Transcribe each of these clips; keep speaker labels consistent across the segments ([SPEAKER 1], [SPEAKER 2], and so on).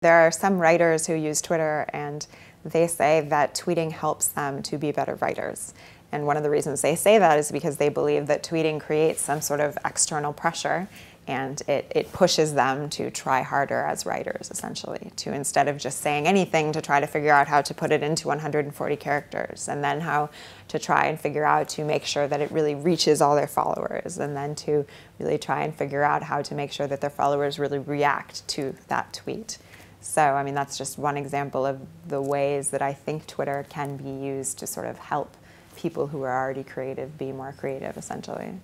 [SPEAKER 1] There are some writers who use Twitter and they say that tweeting helps them to be better writers. And one of the reasons they say that is because they believe that tweeting creates some sort of external pressure and it pushes them to try harder as writers, essentially, to instead of just saying anything, to try to figure out how to put it into 140 characters, and then how to try and figure out to make sure that it really reaches all their followers, and then to really try and figure out how to make sure that their followers really react to that tweet. So, I mean, that's just one example of the ways that I think Twitter can be used to sort of help people who are already creative be more creative, essentially.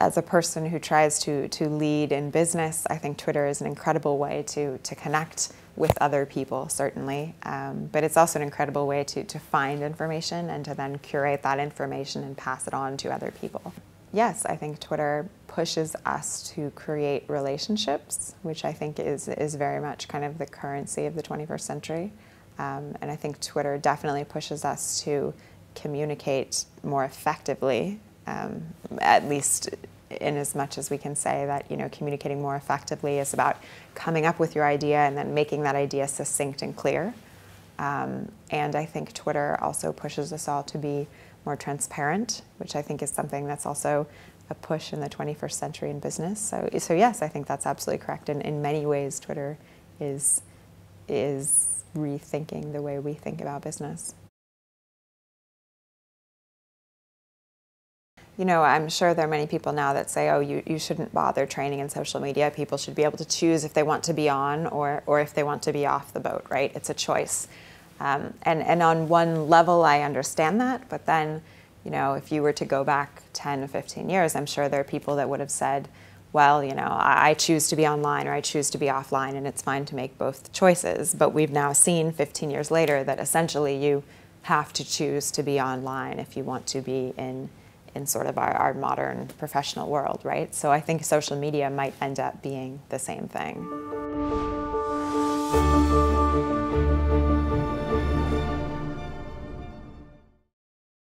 [SPEAKER 1] As a person who tries to lead in business, I think Twitter is an incredible way to connect with other people, certainly. But it's also an incredible way to find information and to then curate that information and pass it on to other people. Yes, I think Twitter pushes us to create relationships, which I think is very much kind of the currency of the 21st century. And I think Twitter definitely pushes us to communicate more effectively, at least in as much as we can say that, you know, communicating more effectively is about coming up with your idea and then making that idea succinct and clear. And I think Twitter also pushes us all to be more transparent, which I think is something that's also a push in the 21st century in business. So yes, I think that's absolutely correct. And in many ways, Twitter is rethinking the way we think about business. You know, I'm sure there are many people now that say, oh, you shouldn't bother training in social media. People should be able to choose if they want to be on or if they want to be off the boat, right? It's a choice. And on one level, I understand that. But then, you know, if you were to go back 10 or 15 years, I'm sure there are people that would have said, well, you know, I choose to be online or I choose to be offline, and it's fine to make both choices. But we've now seen 15 years later that essentially you have to choose to be online if you want to be in sort of our modern professional world, right? So I think social media might end up being the same thing.